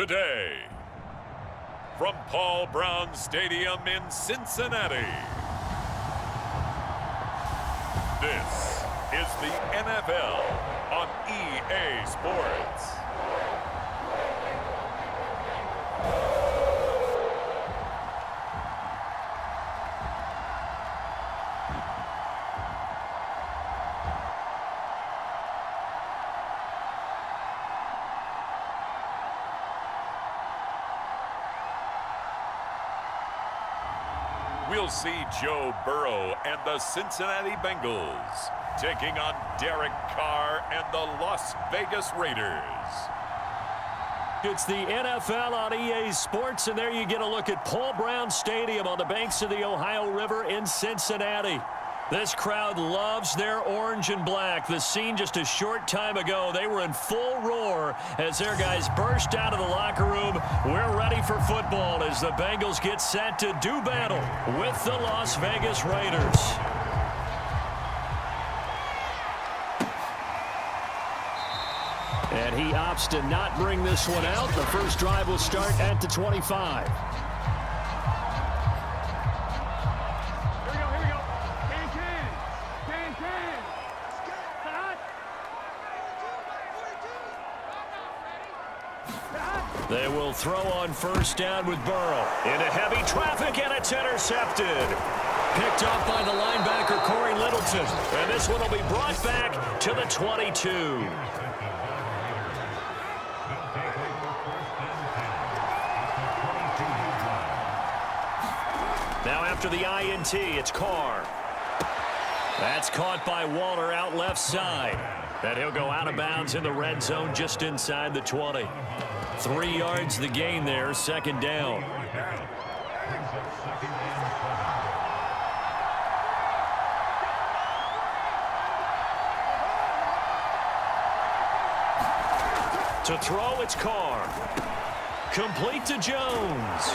today. From Paul Brown Stadium in Cincinnati, this is the NFL on EA Sports. We'll see Joe Burrow and the Cincinnati Bengals taking on Derek Carr and the Las Vegas Raiders. It's the NFL on EA Sports, and there you get a look at Paul Brown Stadium on the banks of the Ohio River in Cincinnati. This crowd loves their orange and black. The scene just a short time ago, they were in full roar as their guys burst out of the locker room. We're ready for football as the Bengals get set to do battle with the Las Vegas Raiders. And he opts to not bring this one out. The first drive will start at the 25. They will throw on first down with Burrow. Into heavy traffic, and it's intercepted. Picked off by the linebacker, Corey Littleton. And this one will be brought back to the 22. Now after the INT, it's Carr. That's caught by Waller out left side. And he'll go out of bounds in the red zone just inside the 20. 3 yards the gain there, second down. To throw, it's Carr. Complete to Jones.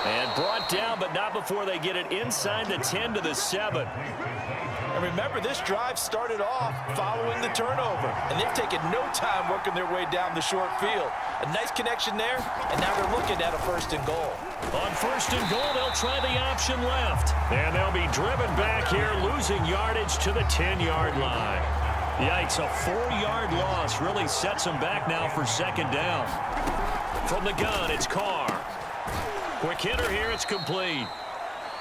And brought down, but not before they get it inside the 10 to the 7. And remember, this drive started off following the turnover, and they've taken no time working their way down the short field. A nice connection there, and now they're looking at a first and goal. On first and goal, they'll try the option left. And they'll be driven back here, losing yardage to the 10-yard line. Yikes, a 4-yard loss really sets them back now for second down. From the gun, it's Carr. Quick hitter here, it's complete.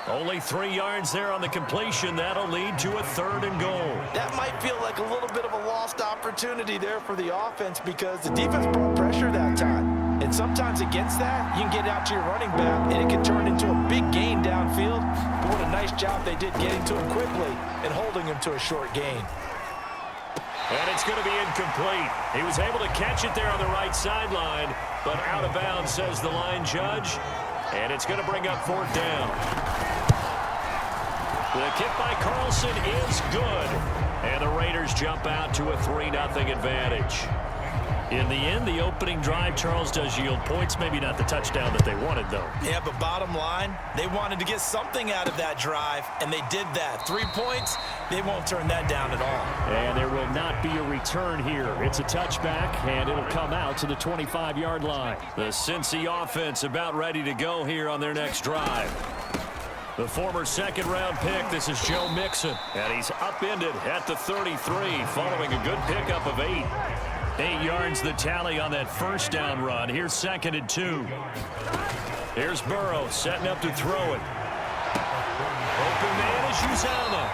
Only 3 yards there on the completion. That'll lead to a third and goal. That might feel like a little bit of a lost opportunity there for the offense because the defense brought pressure that time. And sometimes against that, you can get out to your running back, and it can turn into a big gain downfield. But what a nice job they did getting to him quickly and holding him to a short gain. And it's going to be incomplete. He was able to catch it there on the right sideline, but out of bounds, says the line judge. And it's going to bring up fourth down. The kick by Carlson is good. And the Raiders jump out to a 3-0 advantage. In the end, the opening drive, Charles, does yield points. Maybe not the touchdown that they wanted, though. Yeah, but bottom line, they wanted to get something out of that drive, and they did that. 3 points, they won't turn that down at all. And there will not be a return here. It's a touchback, and it'll come out to the 25-yard line. The Cincy offense about ready to go here on their next drive. The former second-round pick, this is Joe Mixon. And he's upended at the 33 following a good pickup of 8. 8 yards the tally on that first down run. Here's second and 2. Here's Burrow setting up to throw it. Open man is Uzama.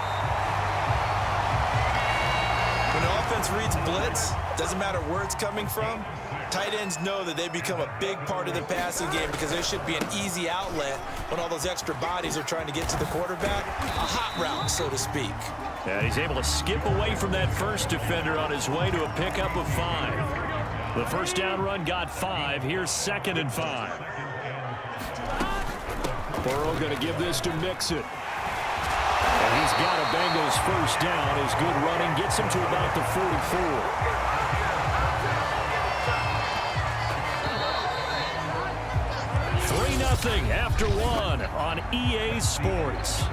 When the offense reads blitz, doesn't matter where it's coming from, tight ends know that they become a big part of the passing game because there should be an easy outlet when all those extra bodies are trying to get to the quarterback. A hot route, so to speak. And he's able to skip away from that first defender on his way to a pickup of 5. The first down run got 5. Here's second and 5. Burrow going to give this to Mixon. And he's got a Bengals first down. His good running gets him to about the 44. 3-0 after 1 on EA Sports.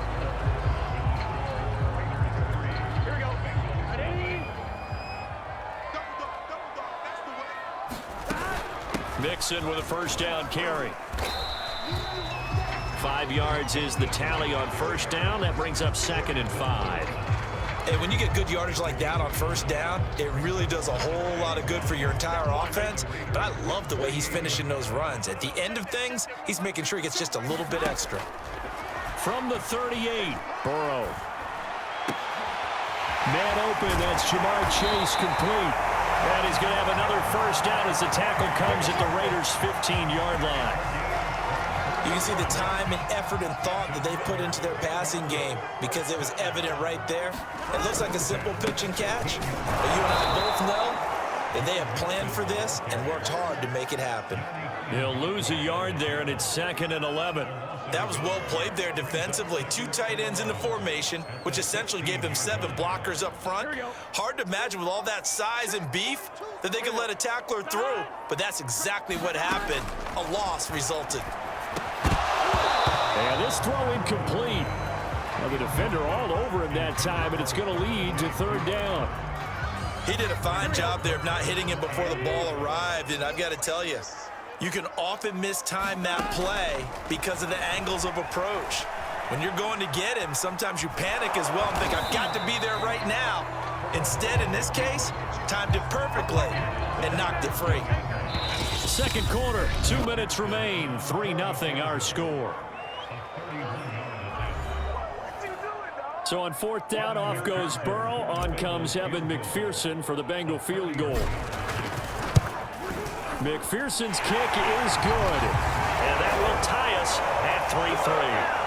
Mixon with a first down carry. 5 yards is the tally on first down. That brings up 2nd and 5. Hey, when you get good yardage like that on first down, it really does a whole lot of good for your entire offense. But I love the way he's finishing those runs. At the end of things, he's making sure he gets just a little bit extra. From the 38, Burrow. Man open, that's Jamar Chase complete. And he's going to have another first down as the tackle comes at the Raiders' 15-yard line. You can see the time and effort and thought that they put into their passing game because it was evident right there. It looks like a simple pitch and catch, but you and I both know that they have planned for this and worked hard to make it happen. He'll lose a yard there, and it's 2nd and 11. That was well played there defensively. 2 tight ends in the formation, which essentially gave them 7 blockers up front. Hard to imagine with all that size and beef that they could let a tackler through, but that's exactly what happened. A loss resulted. And this throw incomplete. Well, the defender all over him that time, and it's going to lead to 3rd down. He did a fine job there of not hitting him before the ball arrived, and I've got to tell you, you can often mistime that play because of the angles of approach. When you're going to get him, sometimes you panic as well and think, I've got to be there right now. Instead, in this case, timed it perfectly and knocked it free. Second quarter, 2 minutes remain, 3-0 our score. So on 4th down, off goes Burrow. On comes Evan McPherson for the Bengal field goal. McPherson's kick is good. And that will tie us at 3-3.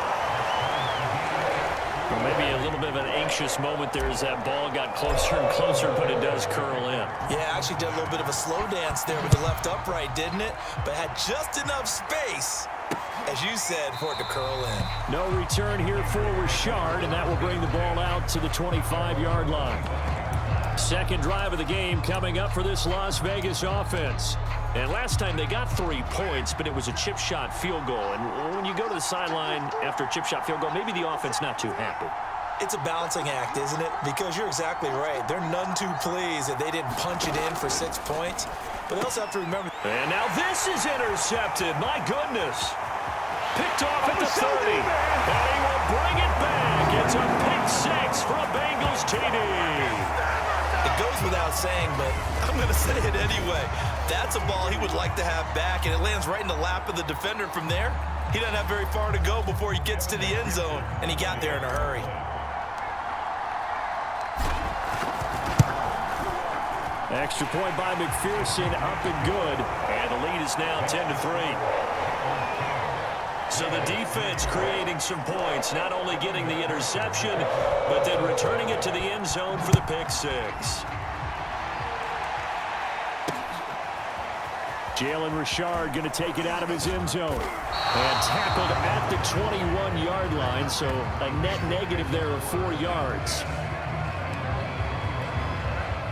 Well, maybe a little bit of an anxious moment there as that ball got closer and closer, but it does curl in. Yeah, actually did a little bit of a slow dance there with the left upright, didn't it? But had just enough space, as you said, for it to curl in. No return here for Richard, and that will bring the ball out to the 25-yard line. Second drive of the game coming up for this Las Vegas offense. And last time they got 3 points, but it was a chip shot field goal. And when you go to the sideline after a chip shot field goal, maybe the offense not too happy. It's a balancing act, isn't it? Because you're exactly right. They're none too pleased that they didn't punch it in for 6 points. But they also have to remember. And now this is intercepted. My goodness. Picked off at the 30. And he will bring it back. It's a pick 6 for a Bengals TD. It goes without saying, but I'm going to say it anyway. That's a ball he would like to have back, and it lands right in the lap of the defender from there. He doesn't have very far to go before he gets to the end zone, and he got there in a hurry. Extra point by McPherson, up and good. And the lead is now 10-3. So the defense creating some points, not only getting the interception, but then returning it to the end zone for the pick 6. Jalen Richard going to take it out of his end zone. And tackled at the 21-yard line, so a net negative there of 4 yards.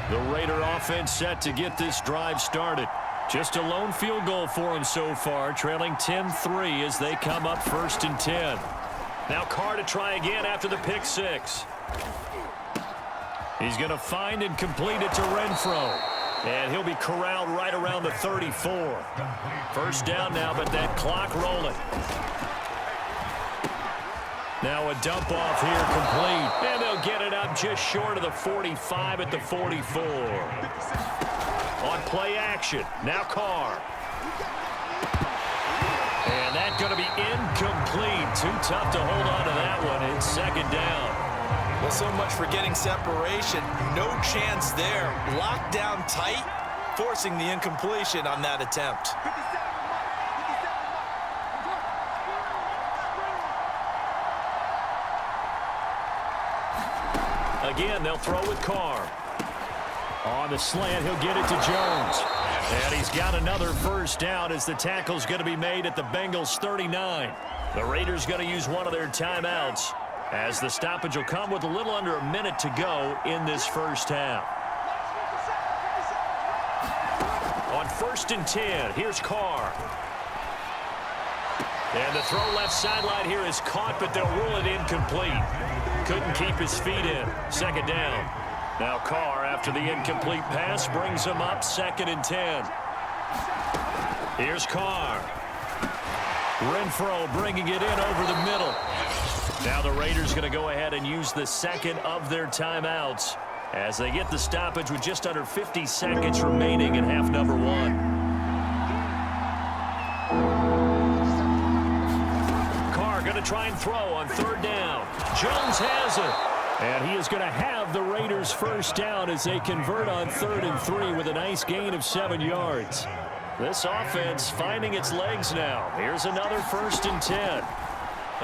The Raider offense set to get this drive started. Just a lone field goal for him so far, trailing 10-3 as they come up 1st and 10. Now Carr to try again after the pick 6. He's going to find and complete it to Renfro. And he'll be corralled right around the 34. First down now, but that clock rolling. Now a dump off here complete. And they'll get it up just short of the 45 at the 44. On play action, now Carr. And that's going to be incomplete. Too tough to hold on to that one. It's 2nd down. Well, so much for getting separation. No chance there. Locked down tight, forcing the incompletion on that attempt. Again, they'll throw with Carr. On the slant, he'll get it to Jones. And he's got another first down as the tackle's going to be made at the Bengals 39. The Raiders going to use one of their timeouts as the stoppage will come with a little under a minute to go in this first half. On 1st and 10, here's Carr. And the throw left sideline here is caught, but they'll rule it incomplete. Couldn't keep his feet in. 2nd down. Now Carr, after the incomplete pass, brings him up 2nd and 10. Here's Carr. Renfro bringing it in over the middle. Now the Raiders going to go ahead and use the second of their timeouts as they get the stoppage with just under 50 seconds remaining in half number one. Carr going to try and throw on third down. Jones has it. And he is going to have the Raiders first down as they convert on 3rd and 3 with a nice gain of 7 yards. This offense finding its legs now. Here's another 1st and 10.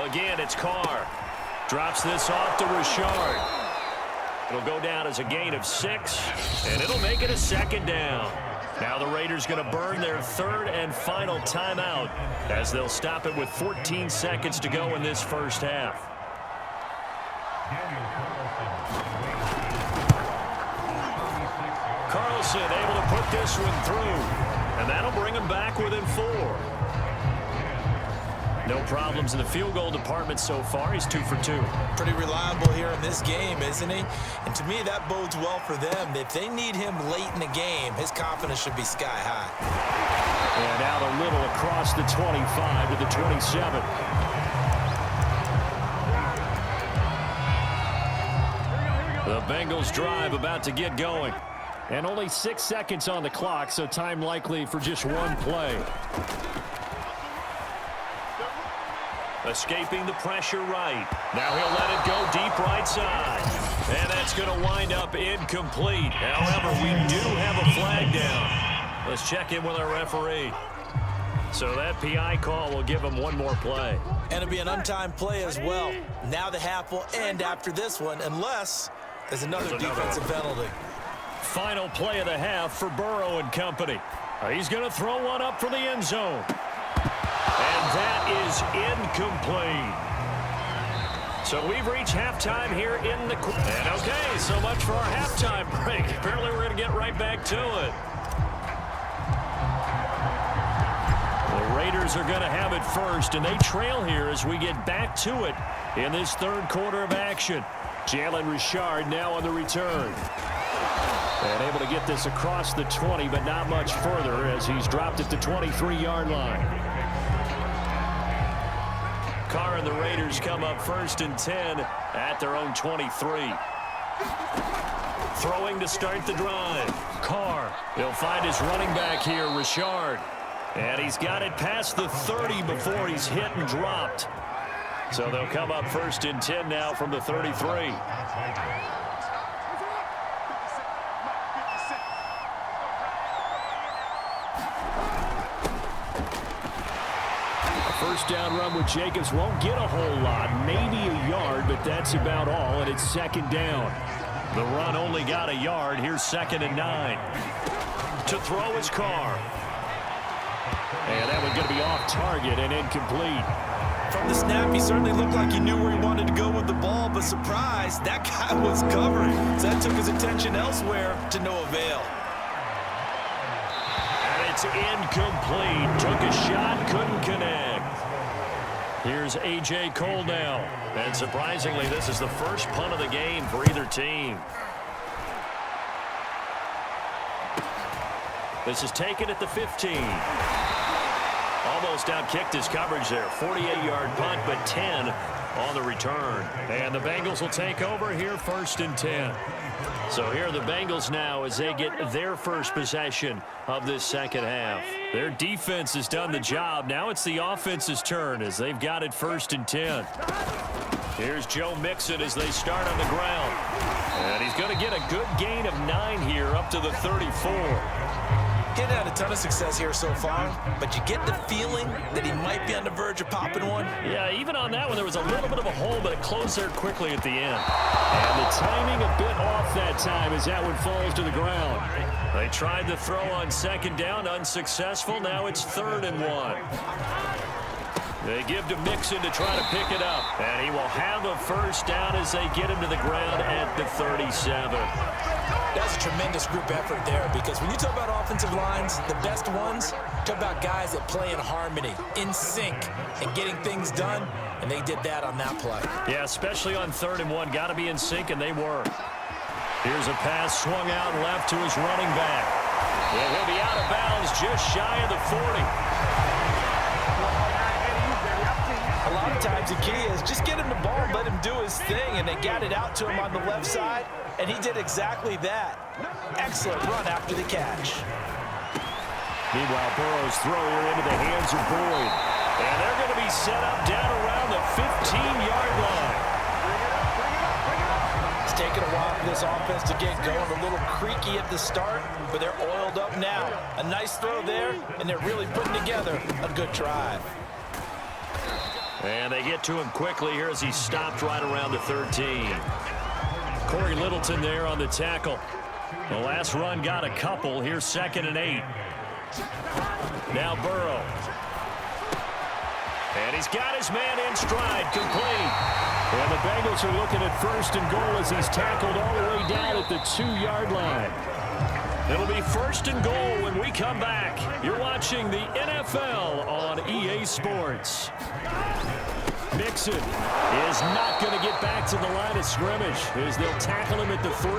Again, it's Carr. Drops this off to Richard. It'll go down as a gain of 6, and it'll make it a 2nd down. Now the Raiders going to burn their 3rd and final timeout as they'll stop it with 14 seconds to go in this first half. Carlson able to put this one through, and that'll bring him back within 4. No problems in the field goal department so far. He's 2 for 2. Pretty reliable here in this game, isn't he? And to me, that bodes well for them. If they need him late in the game, his confidence should be sky high. And out a little across the 25 to the 27. The Bengals drive about to get going. And only 6 seconds on the clock, so time likely for just one play. Escaping the pressure right. Now he'll let it go deep right side. And that's going to wind up incomplete. However, we do have a flag down. Let's check in with our referee. So that PI call will give him one more play. And it'll be an untimed play as well. Now the half will end after this one, unless there's another defensive penalty. Final play of the half for Burrow and company. He's going to throw one up for the end zone. And that is incomplete. So we've reached halftime here in the... And okay, so much for our halftime break. Apparently we're going to get right back to it. The Raiders are going to have it first, and they trail here as we get back to it in this 3rd quarter of action. Jalen Richard now on the return. And able to get this across the 20, but not much further as he's dropped at the 23-yard line. Carr and the Raiders come up 1st and 10 at their own 23. Throwing to start the drive. Carr. He'll find his running back here, Richard. And he's got it past the 30 before he's hit and dropped. So they'll come up 1st and 10 now from the 33. First down run with Jacobs won't get a whole lot, maybe a yard, but that's about all, and it's 2nd down. The run only got a yard. Here's 2nd and 9. To throw is Carr. And that one's going to be off target and incomplete. From the snap, he certainly looked like he knew where he wanted to go with the ball, but surprise, that guy was covering. So that took his attention elsewhere to no avail. And it's incomplete. Took a shot, couldn't connect. Here's A.J. Cole now. And surprisingly, this is the first punt of the game for either team. This is taken at the 15. Almost outkicked his coverage there. 48-yard punt, but 10 on the return. And the Bengals will take over here 1st and 10. So here are the Bengals now as they get their first possession of this 2nd half. Their defense has done the job. Now it's the offense's turn as they've got it 1st and 10. Here's Joe Mixon as they start on the ground. And he's going to get a good gain of 9 here up to the 34. He's had a ton of success here so far, but you get the feeling that he might be on the verge of popping one. Yeah, even on that one, there was a little bit of a hole, but it closed there quickly at the end. And the timing a bit off that time as that one falls to the ground. They tried the throw on 2nd down, unsuccessful. Now it's 3rd and 1. They give to Mixon to try to pick it up. And he will have a first down as they get him to the ground at the 37. That's a tremendous group effort there, because when you talk about offensive lines, the best ones, talk about guys that play in harmony, in sync, and getting things done, and they did that on that play. Yeah, especially on 3rd and 1. Got to be in sync, and they were. Here's a pass swung out left to his running back. And he'll be out of bounds just shy of the 40. A lot of times the key is just get him the ball, let him do his thing, and they got it out to him on the left side, and he did exactly that. Excellent run after the catch. Meanwhile, Burrow's throw here into the hands of Boyd. And they're going to be set up down around the 15-yard line. It's taken a while for this offense to get going. A little creaky at the start, but they're oiled up now. A nice throw there, and they're really putting together a good drive. And they get to him quickly here as he stopped right around the 13. Corey Littleton there on the tackle. The last run got a couple. Here's 2nd and 8. Now Burrow. And he's got his man in stride, complete. And the Bengals are looking at 1st and goal as he's tackled all the way down at the 2-yard line. It'll be 1st and goal when we come back. You're watching the NFL on EA Sports. Mixon is not going to get back to the line of scrimmage as they'll tackle him at the 3.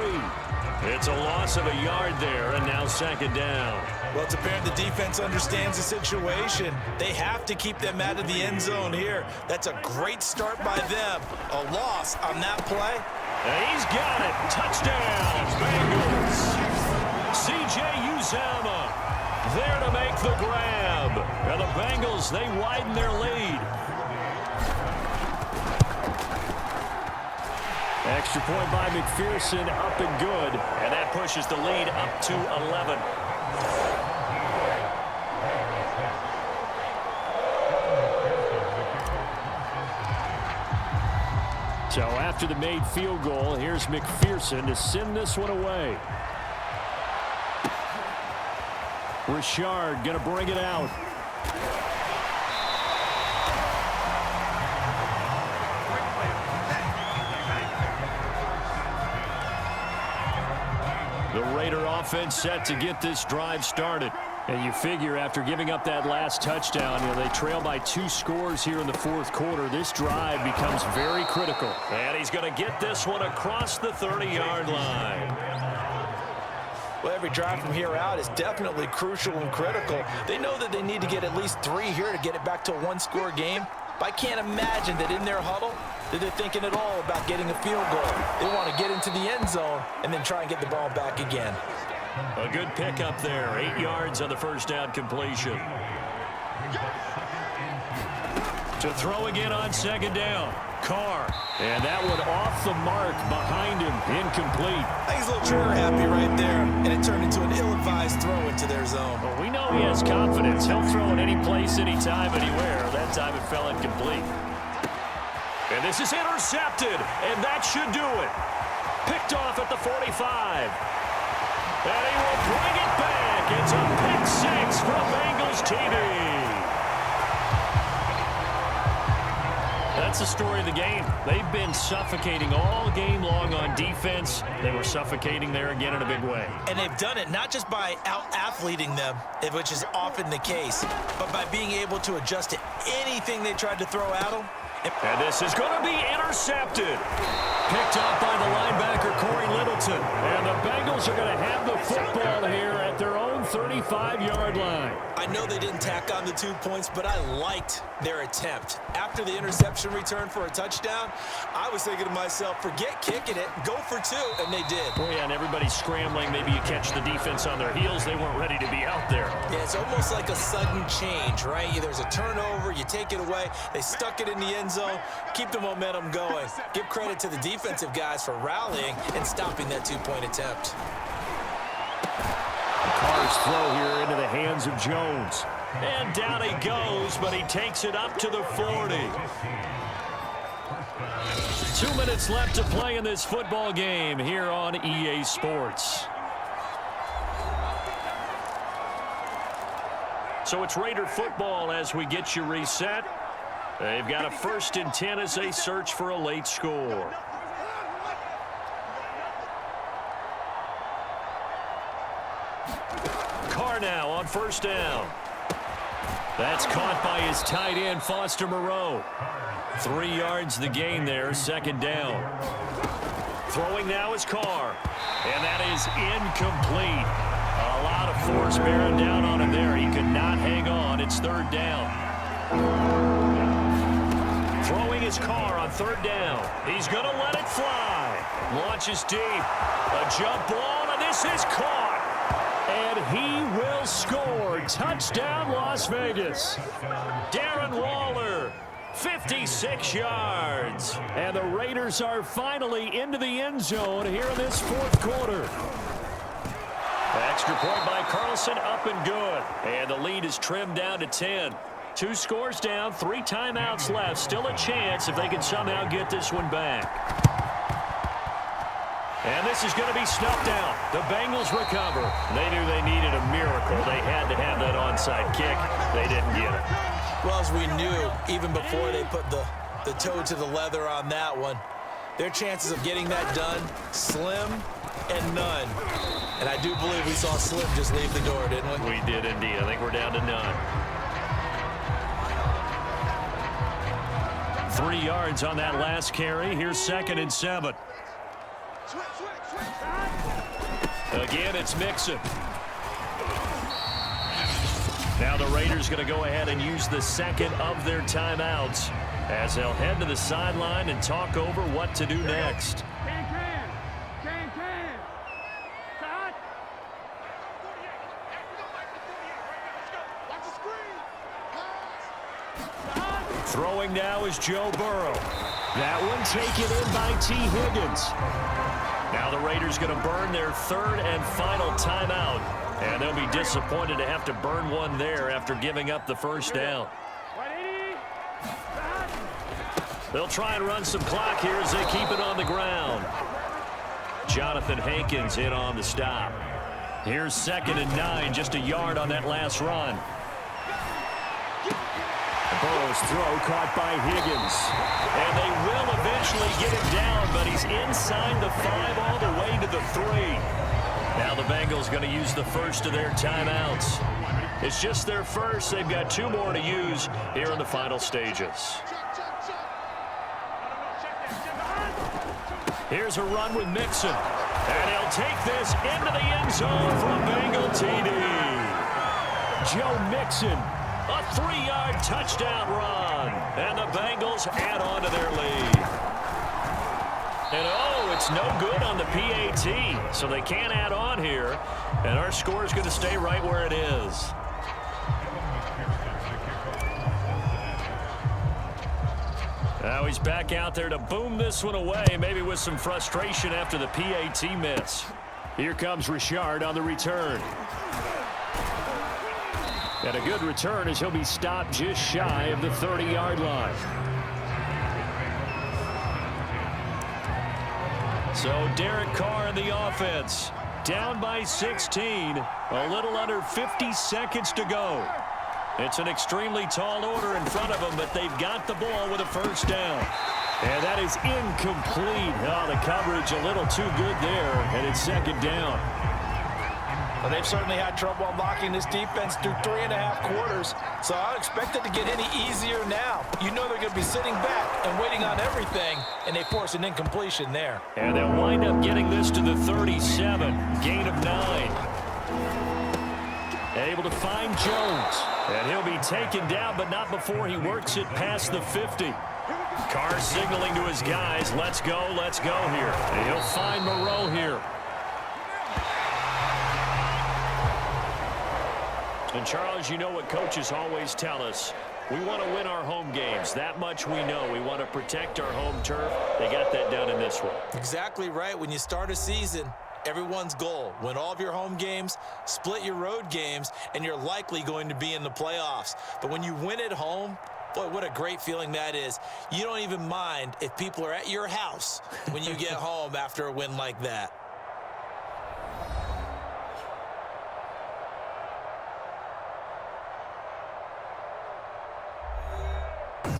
It's a loss of a yard there, and now 2nd down. Well, it's apparent the defense understands the situation. They have to keep them out of the end zone here. That's a great start by them. A loss on that play. And he's got it. Touchdown, Bengals. C.J. Uzomah there to make the grab. And the Bengals, they widen their lead. Extra point by McPherson, up and good. And that pushes the lead up to 11. So after the made field goal, here's McPherson to send this one away. Richard going to bring it out. The Raider offense set to get this drive started. And you figure after giving up that last touchdown, they trail by 2 scores here in the 4th quarter. This drive becomes very critical. And he's going to get this one across the 30-yard line. Well, every drive from here out is definitely crucial and critical. They know that they need to get at least 3 here to get it back to a 1-score game. But I can't imagine that in their huddle that they're thinking at all about getting a field goal. They want to get into the end zone and then try and get the ball back again. A good pickup there. 8 yards on the 1st down completion. To throw again on 2nd down. Carr. And that one off the mark behind him. Incomplete. I think he's a little trigger happy right there. And it turned into an ill-advised throw into their zone. Well, we know he has confidence. He'll throw it any place, anytime, anywhere. That time it fell incomplete. And this is intercepted. And that should do it. Picked off at the 45. And he will bring it back. It's a pick 6 from Bengals TV. That's the story of the game. They've been suffocating all game long on defense. They were suffocating there again in a big way. And they've done it not just by out-athleting them, which is often the case, but by being able to adjust to anything they tried to throw at them. And this is going to be intercepted. Picked up by the linebacker, Corey Littleton. And the Bengals are going to have the football here at their own 35-yard line. I know they didn't tack on the 2 points, but I liked their attempt. After the interception return for a touchdown, I was thinking to myself, forget kicking it, go for 2, and they did. Oh, yeah, and everybody's scrambling. Maybe you catch the defense on their heels. They weren't ready to be out there. Yeah, it's almost like a sudden change, right? There's a turnover, you take it away, they stuck it in the end zone, keep the momentum going. Give credit to the defensive guys for rallying and stopping that 2-point attempt. Carr's throw here into the hands of Jones. And down he goes, but he takes it up to the 40. 2 minutes left to play in this football game here on EA Sports. So it's Raider football as we get you reset. They've got a 1st and 10 as they search for a late score. Carr now on 1st down. That's caught by his tight end, Foster Moreau. 3 yards the gain there, 2nd down. Throwing now is Carr. And that is incomplete. A lot of force bearing down on him there. He could not hang on. It's third down. Throwing his car on third down. He's going to let it fly. Launches deep. A jump ball, and this is caught. And he will score. Touchdown, Las Vegas. Darren Waller, 56 yards. And the Raiders are finally into the end zone here in this fourth quarter. Extra point by Carlson, up and good. And the lead is trimmed down to 10. 2 scores down, 3 timeouts left. Still a chance if they can somehow get this one back. And this is going to be snuffed out. The Bengals recover. They knew they needed a miracle. They had to have that onside kick. They didn't get it. Well, as we knew, even before they put the toe to the leather on that one, their chances of getting that done, slim and none. And I do believe we saw Slim just leave the door, didn't we? We did indeed. I think we're down to none. 3 yards on that last carry. Here's 2nd and 7. Again, it's Mixon. Now the Raiders going to go ahead and use the second of their timeouts as they'll head to the sideline and talk over what to do next. Throwing now is Joe Burrow. That one taken in by T. Higgins. Now the Raiders going to burn their 3rd and final timeout. And they'll be disappointed to have to burn one there after giving up the first down. They'll try and run some clock here as they keep it on the ground. Jonathan Hankins in on the stop. Here's 2nd and 9, just a yard on that last run. Burrow's throw caught by Higgins. And they will eventually get him down, but he's inside the 5 all the way to the 3. Now the Bengals going to use the first of their timeouts. It's just their first. They've got 2 more to use here in the final stages. Here's a run with Mixon. And he'll take this into the end zone for a Bengal TD. Joe Mixon. A 3-yard touchdown run. And the Bengals add on to their lead. And oh, it's no good on the PAT. So they can't add on here. And our score is going to stay right where it is. Now he's back out there to boom this one away, maybe with some frustration after the PAT miss. Here comes Richard on the return. And a good return as he'll be stopped just shy of the 30-yard line. So Derek Carr in the offense. Down by 16. A little under 50 seconds to go. It's an extremely tall order in front of them, but they've got the ball with a first down. And that is incomplete. Oh, the coverage a little too good there, and it's 2nd down. Well, they've certainly had trouble unlocking this defense through 3.5 quarters, so I don't expect it to get any easier now. You know they're going to be sitting back and waiting on everything, and they force an incompletion there. And they'll wind up getting this to the 37, gain of 9. Able to find Jones, and he'll be taken down, but not before he works it past the 50. Carr signaling to his guys, let's go here. And he'll find Moreau here. And Charles, you know what coaches always tell us. We want to win our home games. That much we know. We want to protect our home turf. They got that done in this one. Exactly right. When you start a season, everyone's goal, win all of your home games, split your road games, and you're likely going to be in the playoffs. But when you win at home, boy, what a great feeling that is. You don't even mind if people are at your house when you get home after a win like that.